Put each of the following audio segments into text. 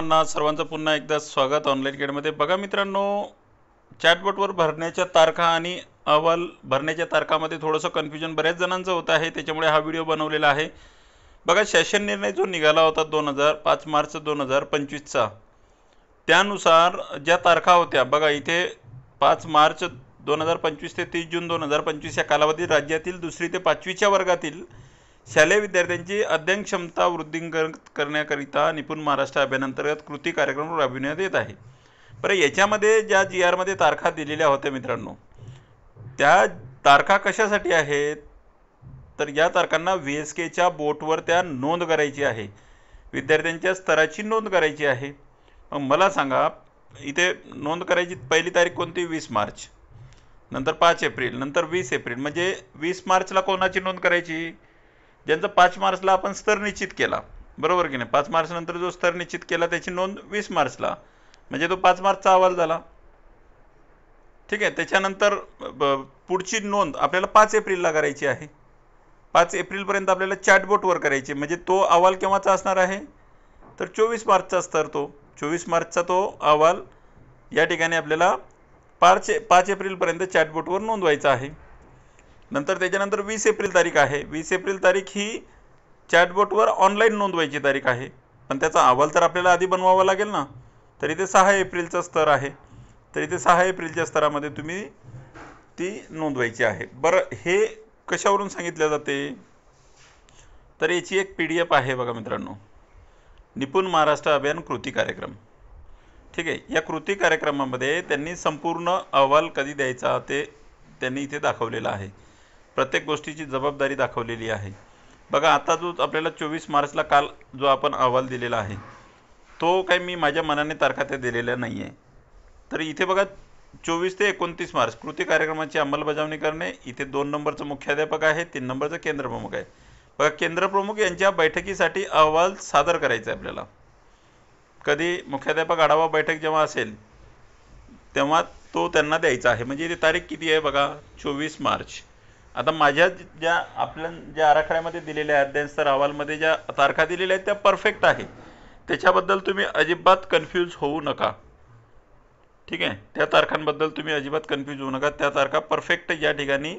सर्वांचं पुन्हा एकदा स्वागत ऑनलाईन गेटमध्ये। बघा मित्रांनो, चॅटबॉटवर भरण्याच्या तारखा आणि अहवाल भरण्याच्या तारखामध्ये थोडंसं कन्फ्युजन बऱ्याच जणांचं होत आहे, त्याच्यामुळे हा व्हिडिओ बनवलेला आहे। बघा, शासन निर्णय जो निघाला होता 5 मार्च 2025चा, त्यानुसार ज्या तारखा होत्या बघा इथे 5 मार्च 2025 ते 30 जून 2025 या कालावधीत राज्यातील 2री ते 5वीच्या वर्गातील शालेय विद्यार्थ्यांची अध्ययन क्षमता वृद्धिंगत करण्याकरिता निपुण महाराष्ट्र अभियानांतर्गत कृती कार्यक्रम राबविण्यात येत आहे। बरं, याच्यामध्ये ज्या GR मध्ये तारखा दिलेल्या होत्या मित्रांनो, त्या तारखा कशासाठी आहेत? तर या तारखांना VSKच्या बोटवर त्या नोंद करायची आहे, विद्यार्थ्यांच्या स्तराची नोंद करायची आहे। मग मला सांगा, इथे नोंद करायची पहिली तारीख कोणती? 20 मार्च, नंतर 5 एप्रिल, नंतर 20 एप्रिल। म्हणजे 20 मार्चला कोणाची नोंद करायची? ज्यांचा 5 मार्चला आपण स्तर निश्चित केला, बरोबर की नाही? 5 मार्च नंतर जो स्तर निश्चित केला त्याची नोंद 20 मार्चला, म्हणजे तो 5 मार्चचा अहवाल झाला। ठीक आहे, त्याच्यानंतर पुढची नोंद आपल्याला 5 एप्रिलला करायची आहे। 5 एप्रिलपर्यंत आपल्याला चॅटबॉटवर करायची, म्हणजे तो अहवाल केव्हाचा असणार आहे? तर 24 मार्चचा स्तर, तो 24 मार्चचा तो अहवाल या ठिकाणी आपल्याला 5 एप्रिलपर्यंत चॅटबॉटवर नोंदवायचा आहे। नंतर त्याच्यानंतर 20 एप्रिल तारीख आहे। 20 एप्रिल तारीख ही चॅटबॉटवर ऑनलाईन नोंदवायची तारीख आहे, पण त्याचा अहवाल तर आपल्याला आधी बनवावा लागेल ना। तर इथे 6 एप्रिलचा स्तर आहे, तर इथे 6 एप्रिलच्या स्तरामध्ये तुम्ही ती नोंदवायची आहे। बरं, हे कशावरून सांगितलं जाते? तर याची एक PDF आहे बघा मित्रांनो, निपुण महाराष्ट्र अभियान कृती कार्यक्रम। ठीक आहे, या कृती कार्यक्रमामध्ये त्यांनी संपूर्ण अहवाल कधी द्यायचा ते त्यांनी इथे दाखवलेलं आहे, प्रत्येक गोष्टीची जबाबदारी दाखवलेली आहे। बघा, आता जो आपल्याला 24 मार्चला काल जो आपण अहवाल दिलेला आहे, तो काही मी माझ्या मनाने तारखा त्या दिलेल्या नाही आहे। तर इथे बघा 24 ते 29 मार्च कृती कार्यक्रमाची अंमलबजावणी करणे, इथे 2 नंबरचं मुख्याध्यापक आहे, 3 नंबरचं केंद्रप्रमुख आहे। बघा, केंद्रप्रमुख यांच्या बैठकीसाठी अहवाल सादर करायचा आहे आपल्याला। कधी? मुख्याध्यापक आढावा बैठक जेव्हा असेल तेव्हा तो त्यांना द्यायचा आहे। म्हणजे इथे तारीख किती आहे बघा, 24 मार्च। आता माझ्या ज्या आराखड्यामध्ये दिलेल्या अध्ययन स्तर अहवालमध्ये ज्या तारखा दिलेल्या आहेत त्या परफेक्ट आहे, त्याच्याबद्दल तुम्ही अजिबात कन्फ्यूज होऊ नका। ठीक आहे, त्या तारखांबद्दल तुम्ही अजिबात कन्फ्यूज होऊ नका, त्या तारखा परफेक्ट या ठिकाणी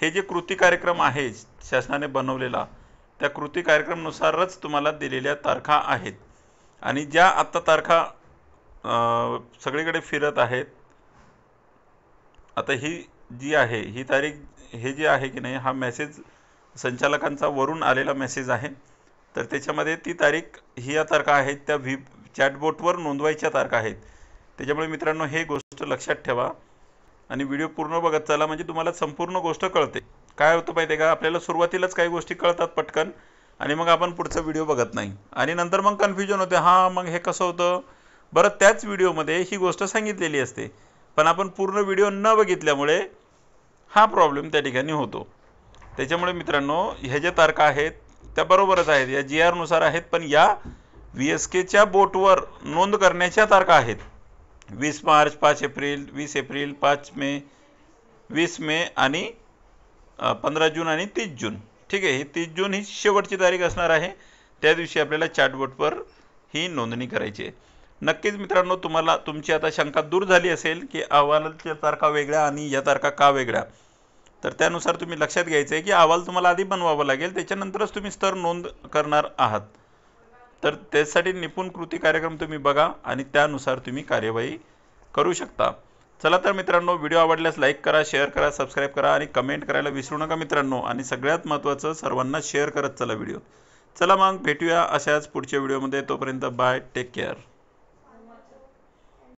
हे जे कृती कार्यक्रम आहे शासनाने बनवलेला, त्या कृती कार्यक्रमानुसारच तुम्हाला दिलेल्या तारखा आहेत। आणि ज्या आत्ता तारखा सगळीकडे फिरत आहेत, आता ही जी आहे ही तारीख, हे जे आहे की नाही, हा मेसेज संचालकांचा वरून आलेला मेसेज आहे। तर त्याच्यामध्ये ती तारीख ही या तारखा आहेत, त्या चॅटबॉटवर नोंदवायच्या तारखा आहेत। त्याच्यामुळे मित्रांनो, हे गोष्ट लक्षात ठेवा आणि व्हिडिओ पूर्ण बघत चला, म्हणजे तुम्हाला संपूर्ण गोष्ट कळते। काय होतं माहिती आहे का, आपल्याला सुरुवातीलाच काही गोष्टी कळतात पटकन, आणि मग आपण पुढचा व्हिडिओ बघत नाही, आणि नंतर मग कन्फ्युजन होते, हां मग हे कसं होतं? बरं, त्याच व्हिडिओमध्ये ही गोष्ट सांगितलेली असते, पण आपण पूर्ण व्हिडिओ न बघितल्यामुळे हा प्रॉब्लेम त्या ठिकाणी होतो। त्याच्यामुळे मित्रांनो, ह्या ज्या तारखा आहेत त्या बरोबरच आहेत, या GR नुसार आहेत, पण या VSKच्या बोटवर नोंद करण्याच्या तारखा आहेत। 20 मार्च, 5 एप्रिल, 20 एप्रिल, 5 मे, 20 मे आणि 15 जून आणि 30 जून। ठीक आहे, ही 30 जून ही शेवटची तारीख असणार आहे, त्या दिवशी आपल्याला चॅटबॉटवर ही नोंदणी करायची आहे। नक्कीच मित्रांनो, तुम्हाला तुमची आता शंका दूर झाली असेल की अहवालाच्या तारखा वेगळ्या आणि या तारखा का वेगळ्या। तर त्यानुसार तुम्ही लक्षात घ्यायचं आहे की अहवाल तुम्हाला आधी बनवावा लागेल, त्याच्यानंतरच तुम्ही स्तर नोंद करणार आहात। तर त्यासाठी निपुण कृती कार्यक्रम तुम्ही बघा आणि त्यानुसार तुम्ही कार्यवाही करू शकता। चला तर मित्रांनो, व्हिडिओ आवडल्यास लाईक करा, शेअर करा, सबस्क्राईब करा आणि कमेंट करायला विसरू नका मित्रांनो। आणि सगळ्यात महत्त्वाचं, सर्वांना शेअर करत चला व्हिडिओ। चला मग भेटूया अशाच पुढच्या व्हिडिओमध्ये, तोपर्यंत बाय, टेक केअर।